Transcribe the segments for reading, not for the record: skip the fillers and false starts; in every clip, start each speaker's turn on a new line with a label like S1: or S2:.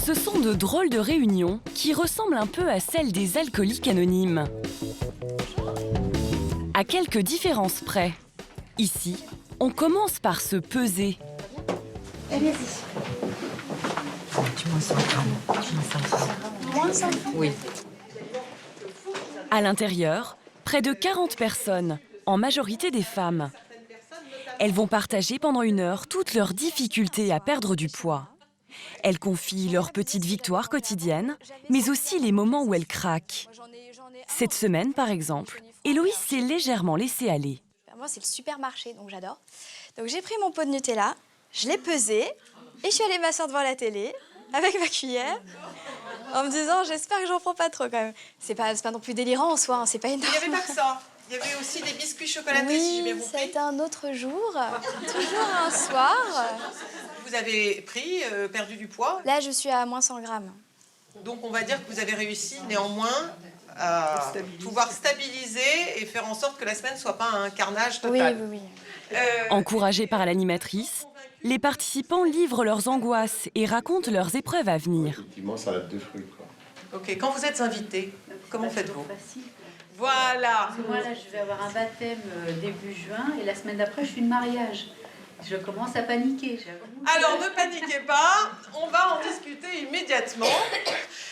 S1: Ce sont de drôles de réunions qui ressemblent un peu à celles des alcooliques anonymes. À quelques différences près. Ici, on commence par se peser.
S2: Allez-y.
S3: Tu moins 100 grammes. Tu moins 500.
S2: Moins 100 ?
S3: Oui.
S1: À l'intérieur, près de 40 personnes, en majorité des femmes. Elles vont partager pendant 1 heure toutes leurs difficultés à perdre du poids. Elles confient leurs petites victoires quotidiennes, mais aussi les moments où elles craquent. Cette semaine, par exemple, Héloïse s'est légèrement laissée aller.
S2: Moi, c'est le supermarché, donc j'adore. Donc j'ai pris mon pot de Nutella, je l'ai pesé et je suis allée m'asseoir devant la télé avec ma cuillère en me disant j'espère que j'en prends pas trop quand même. C'est pas non plus délirant en soi, hein, c'est pas énorme.
S4: Il n'y avait pas que ça. Il y avait aussi des biscuits chocolatés, si j'ai bien
S2: Oui,
S4: compris.
S2: ça a été un autre jour, toujours un soir.
S4: Vous avez perdu du poids.
S2: Là, je suis à moins 100 grammes.
S4: Donc on va dire que vous avez réussi néanmoins à pouvoir stabiliser et faire en sorte que la semaine ne soit pas un carnage total.
S2: Oui.
S1: Encouragés par l'animatrice, les participants livrent leurs angoisses et racontent leurs épreuves à venir.
S5: Effectivement, salade de fruits, quoi.
S4: Ok, quand vous êtes invité, comment faites-vous?
S6: Facile.
S4: Voilà.
S6: Parce que moi, là, je vais avoir un baptême début juin et la semaine d'après, je suis de mariage. Je commence à paniquer, j'avoue.
S4: Alors, ne paniquez pas, on va en discuter immédiatement.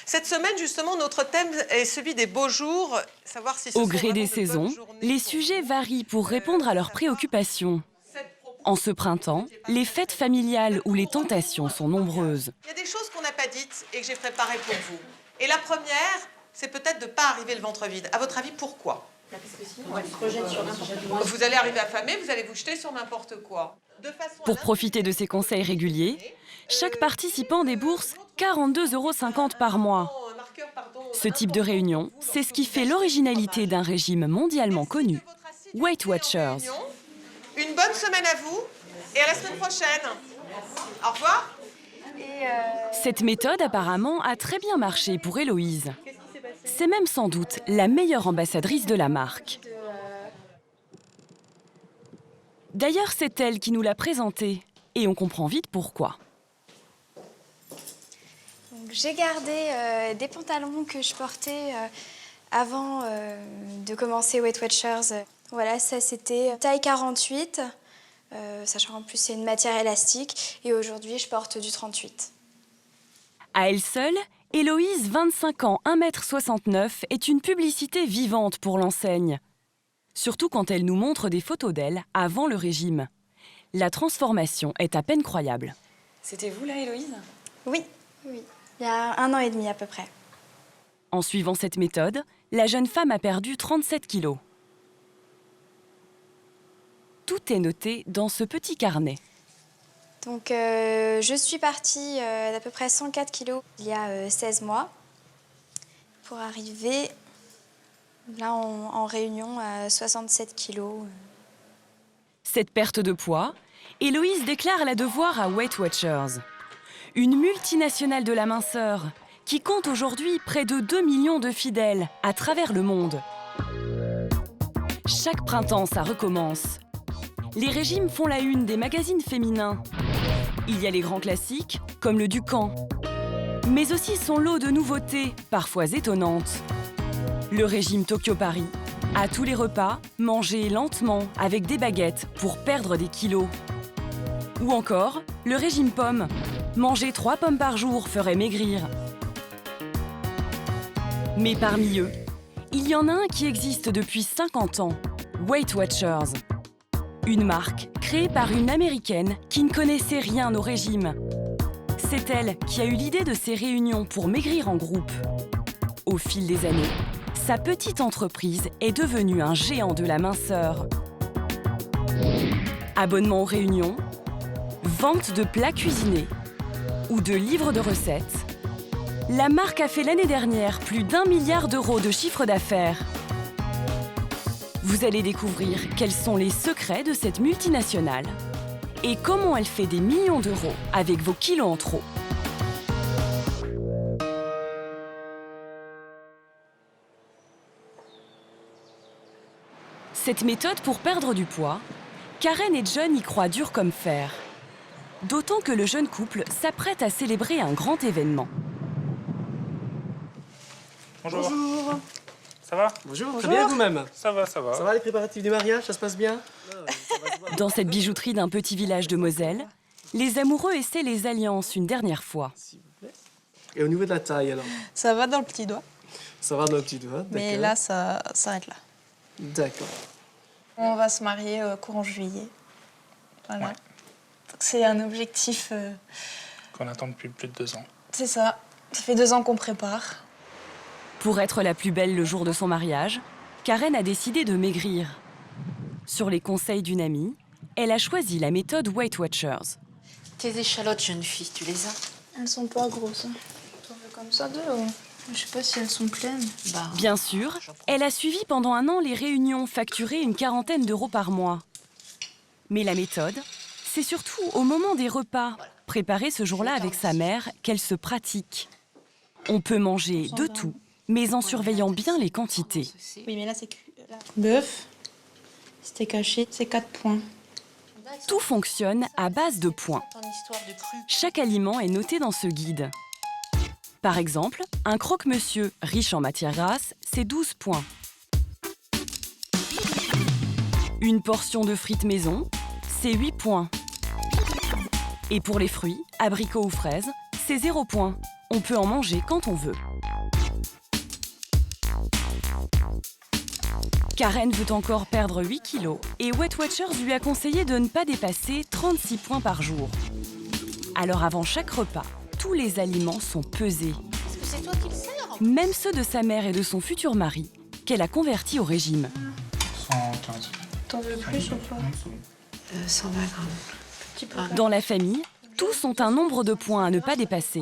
S4: Cette semaine, justement, notre thème est celui des beaux jours. Savoir si ce
S1: Au
S4: sont
S1: gré
S4: vraiment
S1: des
S4: de bonnes
S1: saisons,
S4: journées
S1: les
S4: pour
S1: sujets
S4: vous.
S1: varient pour répondre à leurs préoccupations.
S4: Cette proposition-
S1: En ce printemps, les fêtes familiales où les tentations sont nombreuses.
S4: Il y a des choses qu'on n'a pas dites et que j'ai préparées pour vous. Et la première, c'est peut-être de ne pas arriver le ventre vide. À votre avis, pourquoi? Vous allez arriver affamé, vous allez vous jeter sur n'importe quoi. De façon
S1: Pour
S4: à
S1: profiter de ces conseils réguliers, chaque participant débourse 42,50 € par mois. Ce type de réunion, c'est ce qui fait l'originalité d'un régime mondialement connu, Weight Watchers.
S4: Une bonne semaine à vous et à la semaine prochaine. Au revoir.
S1: Cette méthode apparemment a très bien marché pour Héloïse. C'est même sans doute la meilleure ambassadrice de la marque. D'ailleurs, c'est elle qui nous l'a présentée et on comprend vite pourquoi.
S2: Donc, j'ai gardé des pantalons que je portais avant de commencer Weight Watchers. Voilà, ça c'était taille 48, sachant en plus c'est une matière élastique. Et aujourd'hui, je porte du 38.
S1: À elle seule, Héloïse, 25 ans, 1,69 m, est une publicité vivante pour l'enseigne. Surtout quand elle nous montre des photos d'elle avant le régime. La transformation est à peine croyable.
S7: C'était vous là, Héloïse?
S2: Oui. Il y a 1 an et demi à peu près.
S1: En suivant cette méthode, la jeune femme a perdu 37 kilos. Tout est noté dans ce petit carnet.
S2: Donc, je suis partie d'à peu près 104 kilos il y a 16 mois pour arriver là en réunion à 67 kilos.
S1: Cette perte de poids, Héloïse déclare la devoir à Weight Watchers, une multinationale de la minceur qui compte aujourd'hui près de 2 millions de fidèles à travers le monde. Chaque printemps, ça recommence. Les régimes font la une des magazines féminins. Il y a les grands classiques, comme le Ducan, mais aussi son lot de nouveautés, parfois étonnantes. Le régime Tokyo-Paris. À tous les repas, manger lentement avec des baguettes pour perdre des kilos. Ou encore, le régime pomme. Manger 3 pommes par jour ferait maigrir. Mais parmi eux, il y en a un qui existe depuis 50 ans, Weight Watchers. Une marque créée par une Américaine qui ne connaissait rien au régime. C'est elle qui a eu l'idée de ces réunions pour maigrir en groupe. Au fil des années, sa petite entreprise est devenue un géant de la minceur. Abonnement aux réunions, vente de plats cuisinés ou de livres de recettes, la marque a fait l'année dernière plus d'1 milliard d'euros de chiffre d'affaires. Vous allez découvrir quels sont les secrets de cette multinationale et comment elle fait des millions d'euros avec vos kilos en trop. Cette méthode pour perdre du poids, Karen et John y croient dur comme fer. D'autant que le jeune couple s'apprête à célébrer un grand événement.
S5: Bonjour.
S7: Bonjour.
S5: Ça va?
S7: Bonjour. Très bien vous-même?
S5: Ça va, ça va.
S7: Ça va les préparatifs du mariage, ça se passe bien?
S1: Dans cette bijouterie d'un petit village de Moselle, les amoureux essaient les alliances une dernière fois.
S7: S'il vous plaît. Et au niveau de la taille alors?
S8: Ça va dans le petit doigt,
S7: Ça va dans le petit doigt, d'accord.
S8: mais là, ça s'arrête là.
S7: D'accord.
S8: On va se marier courant juillet. Voilà.
S5: Ouais.
S8: Donc, c'est un objectif,
S5: Qu'on attend depuis plus de 2 ans.
S8: c'est ça. Ça fait 2 ans qu'on prépare.
S1: Pour être la plus belle le jour de son mariage, Karen a décidé de maigrir. Sur les conseils d'une amie, elle a choisi la méthode Weight Watchers.
S3: Tes échalotes, jeune fille, tu les as?
S8: Elles sont pas grosses. T'en veux comme ça deux ou... Je sais pas si elles sont pleines.
S3: Bah,
S1: Bien sûr, elle a suivi pendant 1 an les réunions facturées une quarantaine d'euros par mois. Mais la méthode, c'est surtout au moment des repas, préparés ce jour-là avec sa mère, qu'elle se pratique. On peut manger de tout, mais en surveillant bien les quantités.
S8: Oui, mais là, c'est... Bœuf, steak haché, c'est 4 points.
S1: Tout fonctionne à base de points.
S3: ton histoire de cru.
S1: Chaque aliment est noté dans ce guide. Par exemple, un croque-monsieur riche en matières grasses, c'est 12 points. Une portion de frites maison, c'est 8 points. Et pour les fruits, abricots ou fraises, c'est 0 points. On peut en manger quand on veut. Karen veut encore perdre 8 kilos et Weight Watchers lui a conseillé de ne pas dépasser 36 points par jour. Alors avant chaque repas, tous les aliments sont pesés.
S3: Est-ce que c'est toi qui le sers?
S1: Même ceux de sa mère et de son futur mari, qu'elle a convertis au régime.
S5: 115.
S8: T'en veux plus ou pas?
S3: 120 grammes.
S1: Dans la famille, tous ont un nombre de points à ne pas dépasser.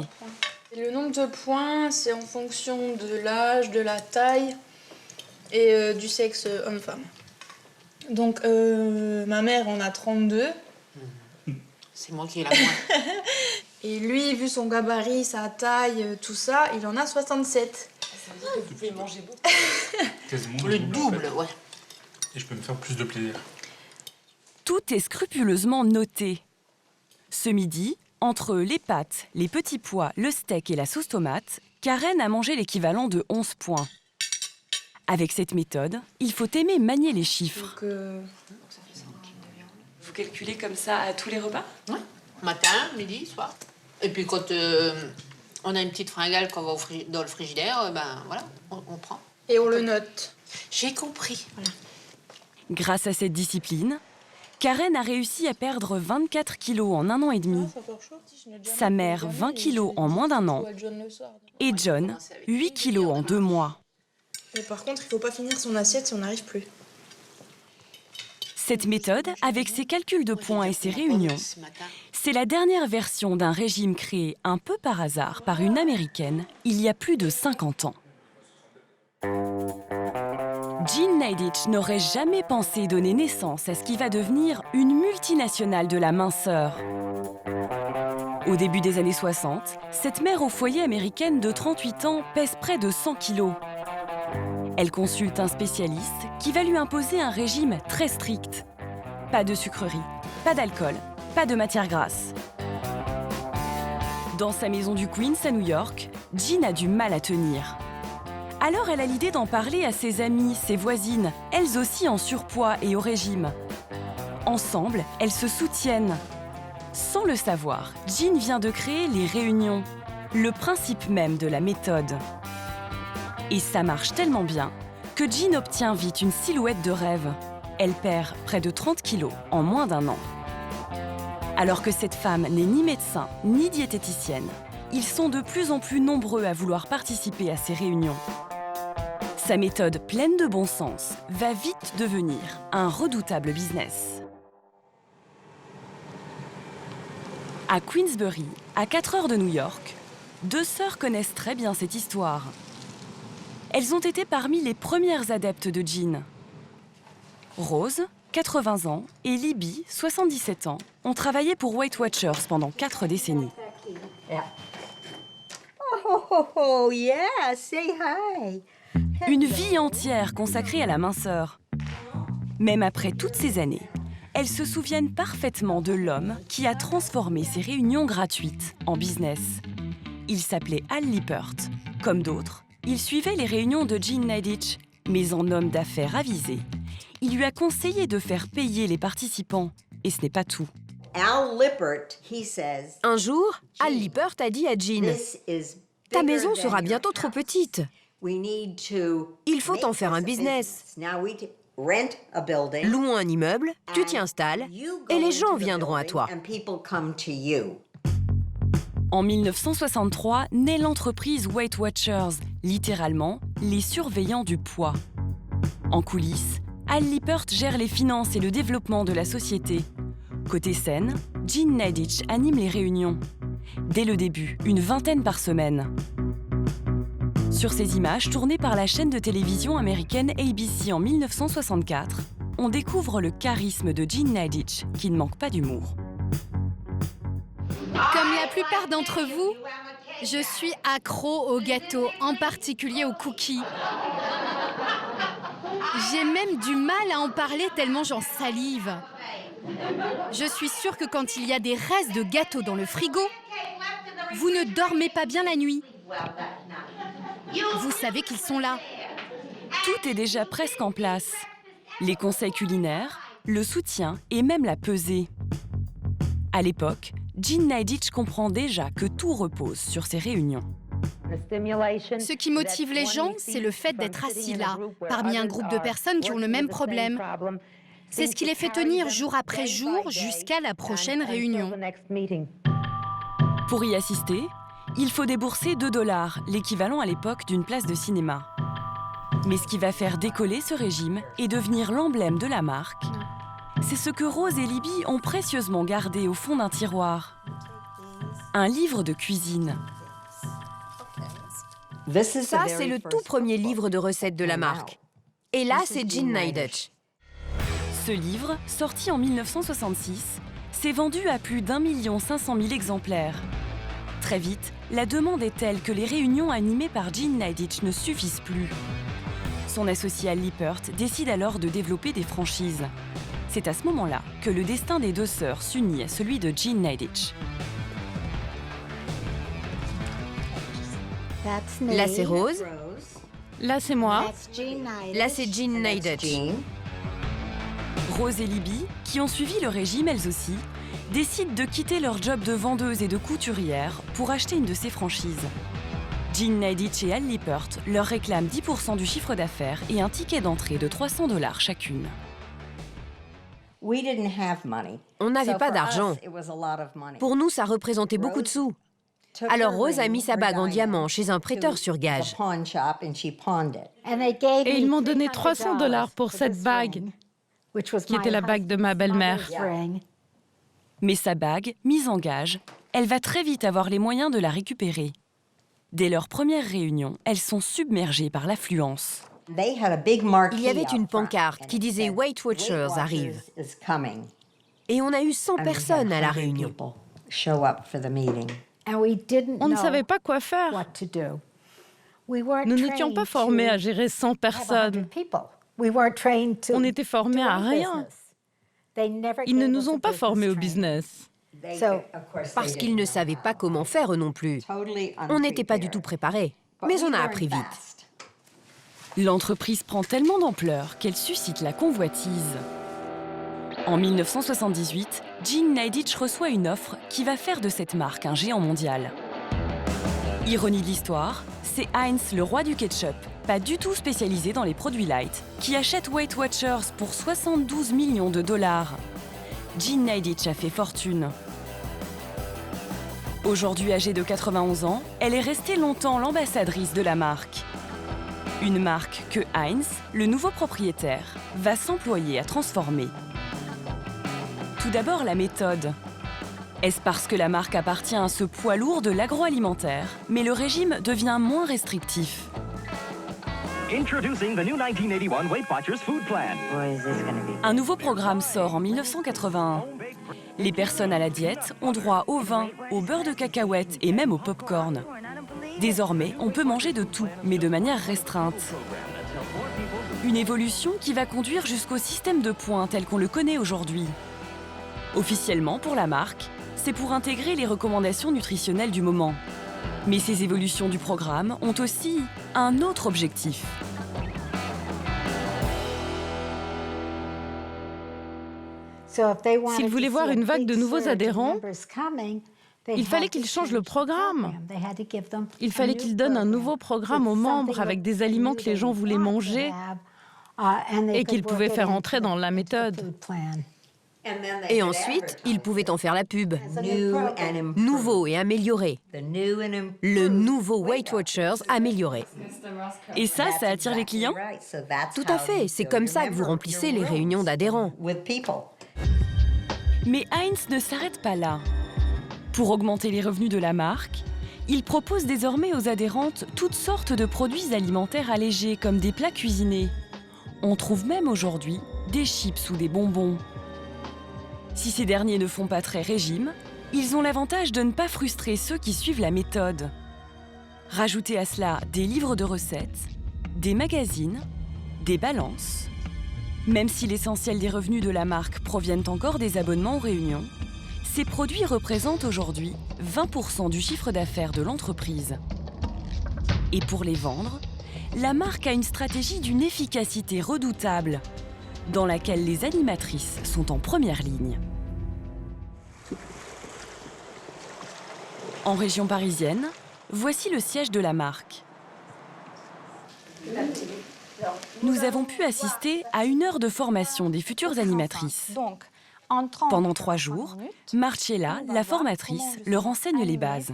S8: Le nombre de points, c'est en fonction de l'âge, de la taille et du sexe homme-femme. Donc, ma mère en a 32.
S3: C'est moi qui ai la moins.
S8: Et lui, vu son gabarit, sa taille, tout ça, il en a 67.
S5: Quasiment
S3: Le
S5: en fait.
S3: double, ouais.
S5: Et je peux me faire plus de plaisir.
S1: Tout est scrupuleusement noté. Ce midi, entre les pâtes, les petits pois, le steak et la sauce tomate, Karen a mangé l'équivalent de 11 points. Avec cette méthode, il faut aimer manier les chiffres.
S8: Donc,
S1: Vous calculez comme ça à tous les repas?
S3: Ouais. Matin, midi, soir. Et puis quand on a une petite fringale qu'on va dans le frigidaire, ben voilà, on prend.
S8: et on le note.
S3: J'ai compris. Voilà.
S1: Grâce à cette discipline, Karen a réussi à perdre 24 kilos en 1 an et demi. Sa mère, 20 kilos en moins d'1 an. Et John, 8 kilos en 2 mois.
S8: Mais par contre, il faut pas finir son assiette si on n'arrive plus.
S1: Cette méthode, avec ses calculs de points et ses réunions,
S3: Ce matin.
S1: c'est la dernière version d'un régime créé un peu par hasard par une Américaine il y a plus de 50 ans. Jean Nidetch n'aurait jamais pensé donner naissance à ce qui va devenir une multinationale de la minceur. Au début des années 60, cette mère au foyer américaine de 38 ans pèse près de 100 kilos. Elle consulte un spécialiste qui va lui imposer un régime très strict. Pas de sucreries, pas d'alcool, pas de matières grasses. Dans sa maison du Queens à New York, Jean a du mal à tenir. Alors elle a l'idée d'en parler à ses amies, ses voisines, elles aussi en surpoids et au régime. Ensemble, elles se soutiennent. Sans le savoir, Jean vient de créer les réunions, le principe même de la méthode. Et ça marche tellement bien que Jean obtient vite une silhouette de rêve. Elle perd près de 30 kilos en moins d'1 an. Alors que cette femme n'est ni médecin ni diététicienne, ils sont de plus en plus nombreux à vouloir participer à ces réunions. Sa méthode pleine de bon sens va vite devenir un redoutable business. À Queensbury, à 4 heures de New York, 2 sœurs connaissent très bien cette histoire. Elles ont été parmi les premières adeptes de Jean. Rose, 80 ans, et Libby, 77 ans, ont travaillé pour Weight Watchers pendant 4 décennies.
S9: Oh, yeah, say hi.
S1: Une vie entière consacrée à la minceur. Même après toutes ces années, elles se souviennent parfaitement de l'homme qui a transformé ces réunions gratuites en business. Il s'appelait Al Lippert. Comme d'autres, il suivait les réunions de Jean Nidetch, mais en homme d'affaires avisé, il lui a conseillé de faire payer les participants. Et ce n'est pas tout.
S10: Un jour, Al Lippert a dit à Jean « Ta maison sera bientôt trop petite. Il faut en faire un business. Louons un immeuble, tu t'y installes et les gens viendront à toi. »
S1: En 1963, naît l'entreprise Weight Watchers, littéralement les surveillants du poids. En coulisses, Al Lippert gère les finances et le développement de la société. Côté scène, Jean Nidetch anime les réunions. Dès le début, une vingtaine par semaine. Sur ces images tournées par la chaîne de télévision américaine ABC en 1964, on découvre le charisme de Jean Nidetch, qui ne manque pas d'humour.
S11: Comme la plupart d'entre vous, je suis accro aux gâteaux, en particulier aux cookies. J'ai même du mal à en parler tellement j'en salive. Je suis sûre que quand il y a des restes de gâteaux dans le frigo, vous ne dormez pas bien la nuit. Vous savez qu'ils sont là.
S1: Tout est déjà presque en place. Les conseils culinaires, le soutien et même la pesée. À l'époque, Jean Nidetch comprend déjà que tout repose sur ces réunions.
S11: Ce qui motive les gens, c'est le fait d'être assis là, parmi un groupe de personnes qui ont le même problème. C'est ce qui les fait tenir jour après jour jusqu'à la prochaine réunion.
S1: Pour y assister, il faut débourser $2, l'équivalent à l'époque d'une place de cinéma. Mais ce qui va faire décoller ce régime et devenir l'emblème de la marque, c'est ce que Rose et Libby ont précieusement gardé au fond d'un tiroir. Un livre de cuisine.
S10: Ça, c'est le tout premier livre de recettes de la marque. Et là, c'est Jean Nidetch.
S1: Ce livre, sorti en 1966, s'est vendu à plus d'1 500 000 exemplaires. Très vite, la demande est telle que les réunions animées par Jean Nidetch ne suffisent plus. Son associé Al Lippert décide alors de développer des franchises. C'est à ce moment-là que le destin des deux sœurs s'unit à celui de Jean Nidetch.
S10: Là, c'est Rose.
S12: Là, c'est moi.
S10: Là, c'est Jean Nidetch.
S1: Rose et Libby, qui ont suivi le régime elles aussi, décident de quitter leur job de vendeuse et de couturière pour acheter une de ces franchises. Jean Nidetch et Al Lippert leur réclament 10% du chiffre d'affaires et un ticket d'entrée de $300 chacune.
S10: On n'avait pas d'argent. Pour nous, ça représentait beaucoup de sous. Alors Rose a mis sa bague en diamant chez un prêteur sur gage.
S12: Et ils m'ont donné $300 pour cette bague, qui était la bague de ma belle-mère.
S1: Mais sa bague, mise en gage, elle va très vite avoir les moyens de la récupérer. Dès leur première réunion, elles sont submergées par l'affluence.
S10: Il y avait une pancarte qui disait « Weight Watchers arrive ». Et on a eu 100 personnes à la réunion.
S12: On ne savait pas quoi faire. Nous n'étions pas formés à gérer 100 personnes. On était formés à rien. Ils ne nous ont pas formés au business.
S10: Parce qu'ils ne savaient pas comment faire eux non plus. On n'était pas du tout préparés, mais on a appris vite.
S1: L'entreprise prend tellement d'ampleur qu'elle suscite la convoitise. En 1978, Jean Nidetch reçoit une offre qui va faire de cette marque un géant mondial. Ironie de l'histoire, c'est Heinz, le roi du ketchup, pas du tout spécialisé dans les produits light, qui achète Weight Watchers pour $72 millions. Jean Nidetch a fait fortune. Aujourd'hui âgée de 91 ans, elle est restée longtemps l'ambassadrice de la marque. Une marque que Heinz, le nouveau propriétaire, va s'employer à transformer. Tout d'abord, la méthode. Est-ce parce que la marque appartient à ce poids lourd de l'agroalimentaire, mais le régime devient moins restrictif? Un nouveau programme sort en 1981. Les personnes à la diète ont droit au vin, au beurre de cacahuète et même au pop-corn. Désormais, on peut manger de tout, mais de manière restreinte. Une évolution qui va conduire jusqu'au système de points tel qu'on le connaît aujourd'hui. Officiellement, pour la marque, c'est pour intégrer les recommandations nutritionnelles du moment. Mais ces évolutions du programme ont aussi un autre objectif.
S12: S'ils voulaient voir une vague de nouveaux adhérents, il fallait qu'ils changent le programme. Il fallait qu'ils donnent un nouveau programme aux membres avec des aliments que les gens voulaient manger et qu'ils pouvaient faire entrer dans la méthode.
S10: Et ensuite, ils pouvaient en faire la pub. Nouveau et amélioré. Le nouveau Weight Watchers amélioré.
S1: Et ça attire les clients?
S10: Tout à fait, c'est comme ça que vous remplissez les réunions d'adhérents.
S1: Mais Heinz ne s'arrête pas là. Pour augmenter les revenus de la marque, il propose désormais aux adhérentes toutes sortes de produits alimentaires allégés comme des plats cuisinés. On trouve même aujourd'hui des chips ou des bonbons. Si ces derniers ne font pas très régime, ils ont l'avantage de ne pas frustrer ceux qui suivent la méthode. Rajoutez à cela des livres de recettes, des magazines, des balances. Même si l'essentiel des revenus de la marque proviennent encore des abonnements aux réunions, ces produits représentent aujourd'hui 20% du chiffre d'affaires de l'entreprise. Et pour les vendre, la marque a une stratégie d'une efficacité redoutable, dans laquelle les animatrices sont en première ligne. En région parisienne, voici le siège de la marque. Nous avons pu assister à 1 heure de formation des futures animatrices. Pendant 3 jours, Marcella, la formatrice, leur enseigne les bases,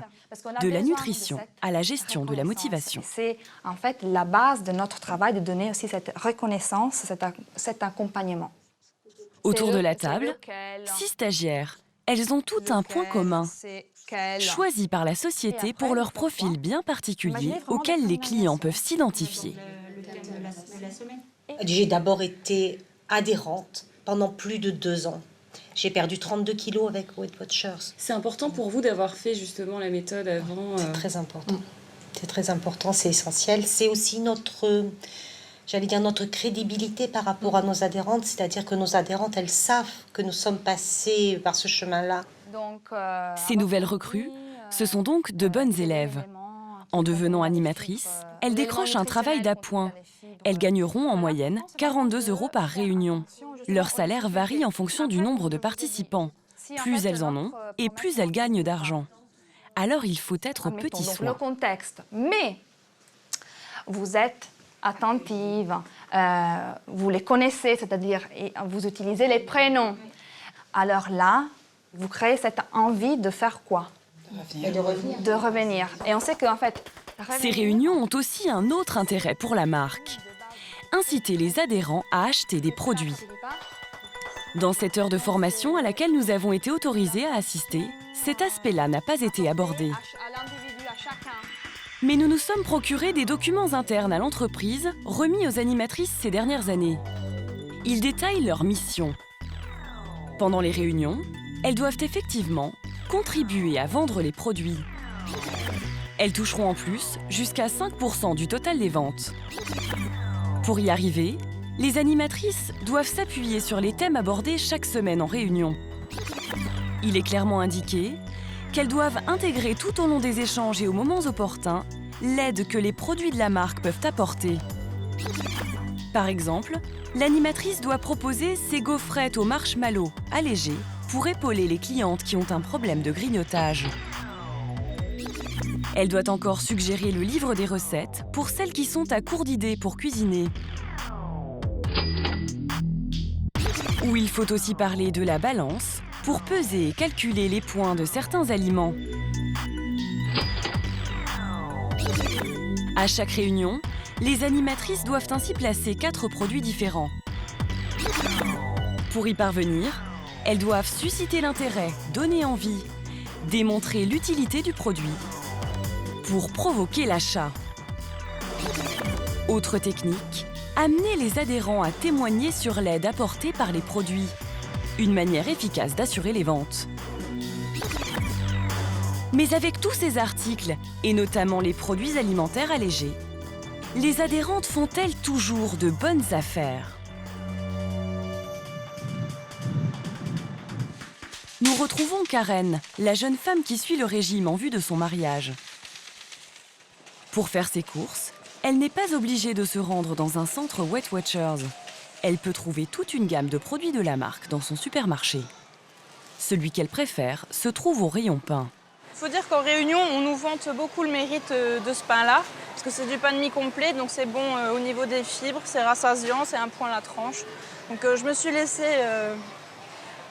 S1: de la nutrition à la gestion de la motivation.
S13: C'est en fait la base de notre travail de donner aussi cette reconnaissance, cet accompagnement.
S1: Autour de la table, 6 stagiaires. Elles ont toutes un point commun, choisi par la société pour leur profil bien particulier auquel les clients peuvent s'identifier.
S14: J'ai d'abord été adhérente pendant plus de 2 ans. J'ai perdu 32 kilos avec Weight Watchers.
S15: C'est important pour vous d'avoir fait justement la méthode avant
S14: C'est très important. C'est très important, c'est essentiel. C'est aussi notre crédibilité par rapport à nos adhérentes. C'est-à-dire que nos adhérentes, elles savent que nous sommes passées par ce chemin-là.
S1: Ces nouvelles recrues, ce sont donc de bonnes élèves. En devenant animatrices, elles décrochent un travail d'appoint. Elles gagneront en moyenne 42 € par réunion. Leur salaire varie en fonction du nombre de participants. Plus elles en ont, et plus elles gagnent d'argent. Alors il faut être petit soin.
S13: Le contexte, mais vous êtes attentive, vous les connaissez, c'est-à-dire vous utilisez les prénoms. Alors là, vous créez cette envie de faire quoi? De revenir. Et on sait qu'en fait...
S1: Ces réunions ont aussi un autre intérêt pour la marque. Inciter les adhérents à acheter des produits. Dans cette heure de formation à laquelle nous avons été autorisés à assister, cet aspect-là n'a pas été abordé. Mais nous nous sommes procurés des documents internes à l'entreprise remis aux animatrices ces dernières années. Ils détaillent leur mission. Pendant les réunions, elles doivent effectivement contribuer à vendre les produits. Elles toucheront en plus jusqu'à 5% du total des ventes. Pour y arriver, les animatrices doivent s'appuyer sur les thèmes abordés chaque semaine en réunion. Il est clairement indiqué qu'elles doivent intégrer tout au long des échanges et aux moments opportuns l'aide que les produits de la marque peuvent apporter. Par exemple, l'animatrice doit proposer ses gaufrettes au marshmallow allégées pour épauler les clientes qui ont un problème de grignotage. Elle doit encore suggérer le livre des recettes pour celles qui sont à court d'idées pour cuisiner. Ou il faut aussi parler de la balance pour peser et calculer les points de certains aliments. À chaque réunion, les animatrices doivent ainsi placer 4 produits différents. Pour y parvenir, elles doivent susciter l'intérêt, donner envie, démontrer l'utilité du produit, pour provoquer l'achat. Autre technique, amener les adhérents à témoigner sur l'aide apportée par les produits. Une manière efficace d'assurer les ventes. Mais avec tous ces articles, et notamment les produits alimentaires allégés, les adhérentes font-elles toujours de bonnes affaires? Nous retrouvons Karen, la jeune femme qui suit le régime en vue de son mariage. Pour faire ses courses, elle n'est pas obligée de se rendre dans un centre Weight Watchers. Elle peut trouver toute une gamme de produits de la marque dans son supermarché. Celui qu'elle préfère se trouve au rayon pain.
S8: Il faut dire qu'en Réunion, on nous vante beaucoup le mérite de ce pain-là, parce que c'est du pain de mie complet, donc c'est bon au niveau des fibres, c'est rassasiant, c'est un point à la tranche. Donc je me suis laissée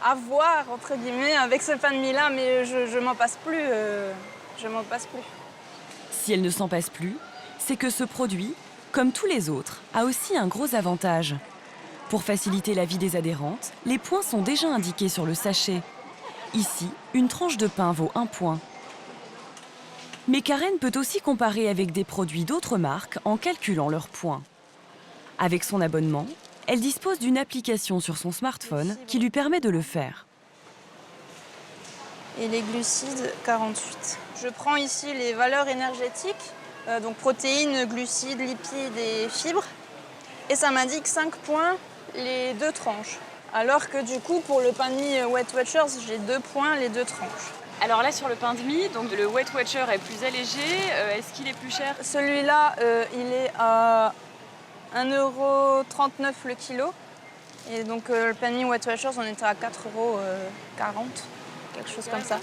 S8: avoir, entre guillemets, avec ce pain de mie-là, mais je m'en passe plus. Je m'en passe plus.
S1: Si elle ne s'en passe plus, c'est que ce produit, comme tous les autres, a aussi un gros avantage. Pour faciliter la vie des adhérentes, les points sont déjà indiqués sur le sachet. Ici, une tranche de pain vaut 1 point. Mais Karen peut aussi comparer avec des produits d'autres marques en calculant leurs points. Avec son abonnement, elle dispose d'une application sur son smartphone qui lui permet de le faire.
S8: Et les glucides, 48. Je prends ici les valeurs énergétiques, donc protéines, glucides, lipides et fibres. Et ça m'indique 5 points les 2 tranches. Alors que du coup, pour le pain de mie Weight Watchers, j'ai 2 points les 2 tranches.
S15: Alors là, sur le pain de mie, donc le Weight Watcher est plus allégé. Est-ce qu'il est plus cher?
S8: Celui-là, il est à 1,39 € le kilo. Et donc le pain de mie Weight Watchers, on était à 4,40 €, quelque chose comme ça.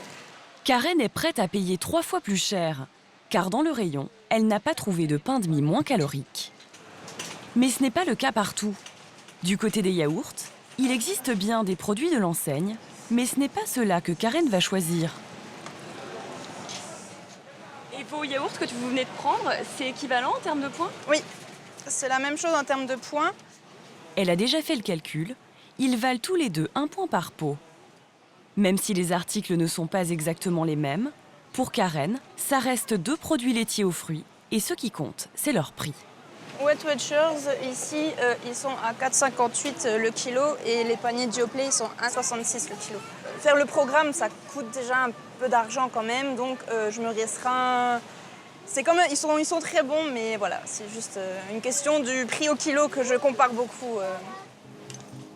S1: Karen est prête à payer 3 fois plus cher, car dans le rayon, elle n'a pas trouvé de pain de mie moins calorique. Mais ce n'est pas le cas partout. Du côté des yaourts, il existe bien des produits de l'enseigne, mais ce n'est pas ceux-là que Karen va choisir.
S15: Et vos yaourts que vous venez de prendre, c'est équivalent en termes de points?
S8: Oui, c'est la même chose en termes de points.
S1: Elle a déjà fait le calcul, ils valent tous les deux 1 point par pot. Même si les articles ne sont pas exactement les mêmes, pour Karen, ça reste 2 produits laitiers aux fruits, et ce qui compte, c'est leur prix.
S8: Weight Watchers, ici, ils sont à 4,58 le kilo et les paniers Dioplay, ils sont à 1,66 le kilo. Faire le programme, ça coûte déjà un peu d'argent quand même, donc je me restreins. C'est quand même, ils sont très bons, mais voilà, c'est juste une question du prix au kilo que je compare beaucoup.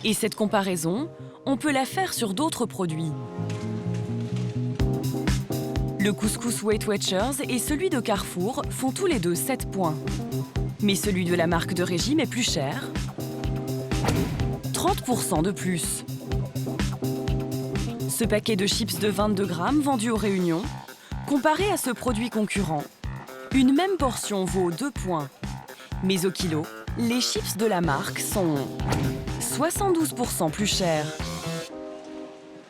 S1: Et cette comparaison, on peut la faire sur d'autres produits. Le couscous Weight Watchers et celui de Carrefour font tous les deux 7 points. Mais celui de la marque de régime est plus cher. 30% de plus. Ce paquet de chips de 22 grammes vendu aux Réunions, comparé à ce produit concurrent, une même portion vaut 2 points. Mais au kilo, les chips de la marque sont 72% plus chers.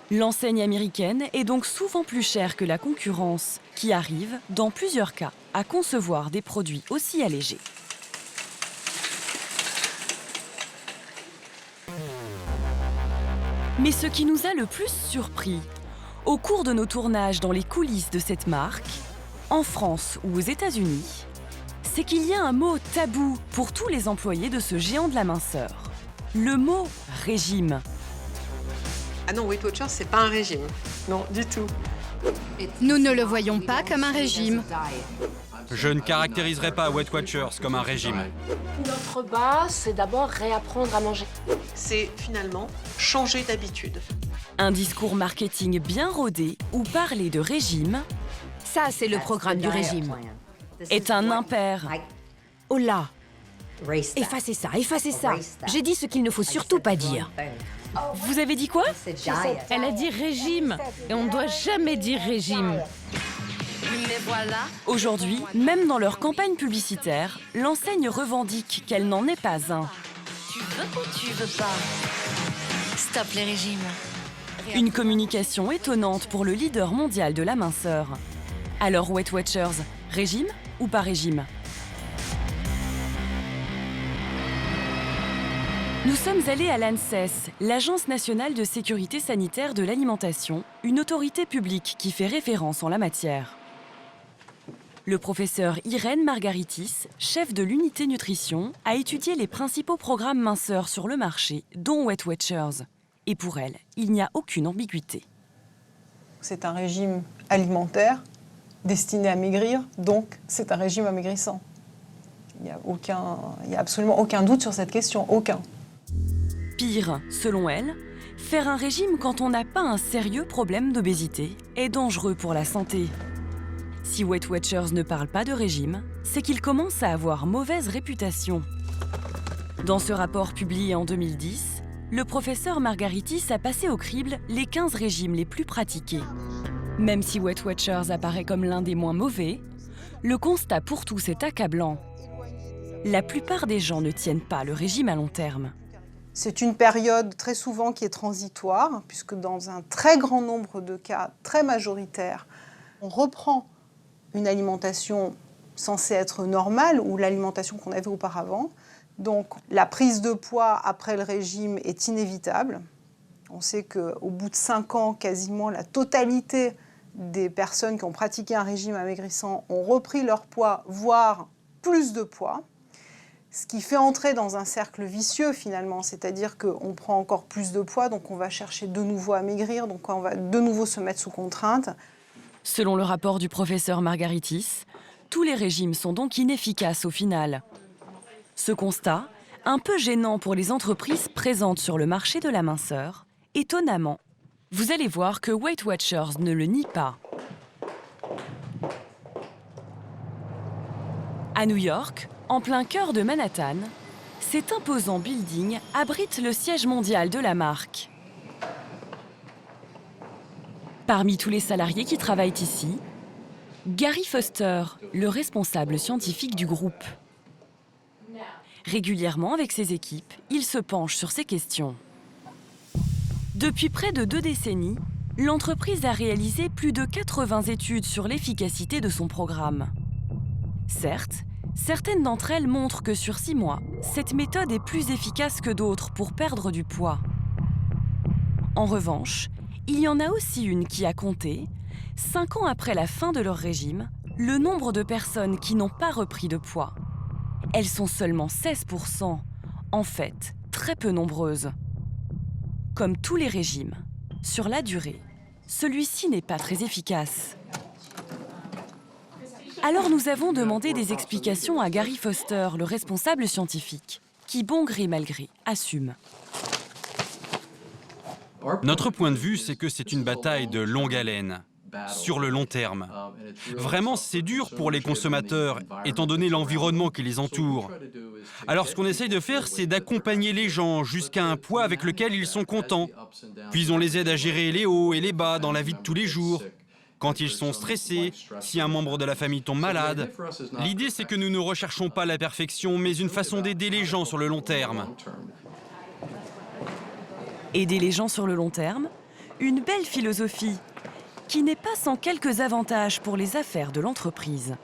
S1: L'enseigne américaine est donc souvent plus chère que la concurrence, qui arrive, dans plusieurs cas, à concevoir des produits aussi allégés. Mais ce qui nous a le plus surpris, au cours de nos tournages dans les coulisses de cette marque, en France ou aux États-Unis, c'est qu'il y a un mot tabou pour tous les employés de ce géant de la minceur. Le mot régime.
S4: Ah non, Weight Watchers, c'est pas un régime.
S7: Non, du tout.
S11: Nous ne le voyons pas comme un régime.
S16: Je ne caractériserai pas Weight Watchers comme un régime.
S17: Notre base, c'est d'abord réapprendre à manger.
S4: C'est finalement changer d'habitude.
S1: Un discours marketing bien rodé où parler de régime,
S10: Ça, c'est le programme du régime.
S1: est un impair.
S10: Oh là! Effacez ça, effacez ça. J'ai dit ce qu'il ne faut surtout pas dire.
S1: Vous avez dit quoi?
S12: Elle a dit régime, et on ne doit jamais dire régime.
S1: Mais voilà. Aujourd'hui, même dans leur campagne publicitaire, l'enseigne revendique qu'elle n'en est pas un.
S18: Tu veux ou tu veux pas? Stop les régimes.
S1: Une communication étonnante pour le leader mondial de la minceur. Alors Weight Watchers, régime ou pas régime? Nous sommes allés à l'ANSES, l'Agence nationale de sécurité sanitaire de l'alimentation, une autorité publique qui fait référence en la matière. Le professeur Irène Margaritis, chef de l'unité nutrition, a étudié les principaux programmes minceurs sur le marché, dont Weight Watchers. Et pour elle, il n'y a aucune ambiguïté.
S19: C'est un régime alimentaire destiné à maigrir, donc c'est un régime amaigrissant. Il n'y a absolument aucun doute sur cette question, aucun.
S1: Pire, selon elle, faire un régime quand on n'a pas un sérieux problème d'obésité est dangereux pour la santé. Si Weight Watchers ne parle pas de régime, c'est qu'il commence à avoir mauvaise réputation. Dans ce rapport publié en 2010, le professeur Margaritis a passé au crible les 15 régimes les plus pratiqués. Même si Weight Watchers apparaît comme l'un des moins mauvais, le constat pour tous est accablant. La plupart des gens ne tiennent pas le régime à long terme.
S19: C'est une période très souvent qui est transitoire, puisque dans un très grand nombre de cas, très majoritaires, on reprend une alimentation censée être normale ou l'alimentation qu'on avait auparavant. Donc la prise de poids après le régime est inévitable. On sait qu'au bout de 5 ans, quasiment la totalité des personnes qui ont pratiqué un régime amaigrissant ont repris leur poids, voire plus de poids. Ce qui fait entrer dans un cercle vicieux finalement, c'est-à-dire qu'on prend encore plus de poids, donc on va chercher de nouveau à maigrir, donc on va de nouveau se mettre sous contrainte.
S1: Selon le rapport du professeur Margaritis, tous les régimes sont donc inefficaces au final. Ce constat, un peu gênant pour les entreprises présentes sur le marché de la minceur, étonnamment, vous allez voir que Weight Watchers ne le nie pas. À New York, en plein cœur de Manhattan, cet imposant building abrite le siège mondial de la marque. Parmi tous les salariés qui travaillent ici, Gary Foster, le responsable scientifique du groupe. Régulièrement avec ses équipes, il se penche sur ces questions. Depuis près de 2 décennies, l'entreprise a réalisé plus de 80 études sur l'efficacité de son programme. Certes, certaines d'entre elles montrent que sur 6 mois, cette méthode est plus efficace que d'autres pour perdre du poids. En revanche, il y en a aussi une qui a compté, 5 ans après la fin de leur régime, le nombre de personnes qui n'ont pas repris de poids. Elles sont seulement 16%, en fait, très peu nombreuses. Comme tous les régimes, sur la durée, celui-ci n'est pas très efficace. Alors nous avons demandé des explications à Gary Foster, le responsable scientifique, qui, bon gré mal gré, assume.
S16: Notre point de vue, c'est que c'est une bataille de longue haleine, sur le long terme. Vraiment, c'est dur pour les consommateurs, étant donné l'environnement qui les entoure. Alors ce qu'on essaye de faire, c'est d'accompagner les gens jusqu'à un poids avec lequel ils sont contents. Puis on les aide à gérer les hauts et les bas dans la vie de tous les jours. Quand ils sont stressés, si un membre de la famille tombe malade. L'idée, c'est que nous ne recherchons pas la perfection, mais une façon d'aider les gens sur le long terme.
S1: Aider les gens sur le long terme, une belle philosophie qui n'est pas sans quelques avantages pour les affaires de l'entreprise.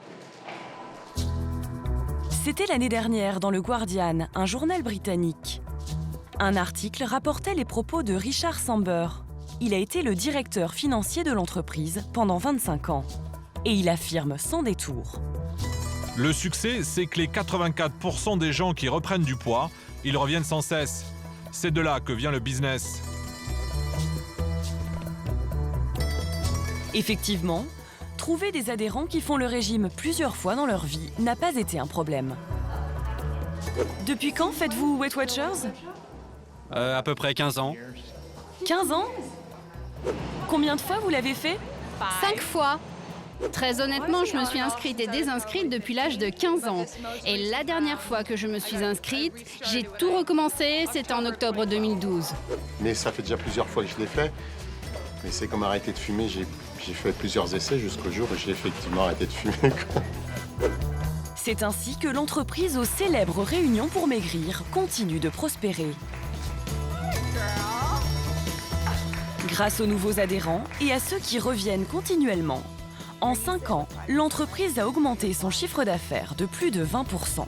S1: C'était l'année dernière dans le Guardian, un journal britannique. Un article rapportait les propos de Richard Samber. Il a été le directeur financier de l'entreprise pendant 25 ans. Et il affirme sans détour.
S20: Le succès, c'est que les 84% des gens qui reprennent du poids, ils reviennent sans cesse. C'est de là que vient le business.
S1: Effectivement, trouver des adhérents qui font le régime plusieurs fois dans leur vie n'a pas été un problème. Depuis quand faites-vous Weight Watchers ?
S16: À peu près 15 ans.
S1: 15 ans ? Combien de fois vous l'avez fait ?
S11: 5 fois. Très honnêtement, je me suis inscrite et désinscrite depuis l'âge de 15 ans. Et la dernière fois que je me suis inscrite, j'ai tout recommencé, c'était en octobre 2012.
S21: Mais ça fait déjà plusieurs fois que je l'ai fait. Mais c'est comme arrêter de fumer, j'ai fait plusieurs essais jusqu'au jour où j'ai effectivement arrêté de fumer.
S1: C'est ainsi que l'entreprise aux célèbres réunions pour maigrir continue de prospérer. Grâce aux nouveaux adhérents et à ceux qui reviennent continuellement, en 5 ans, l'entreprise a augmenté son chiffre d'affaires de plus de 20%.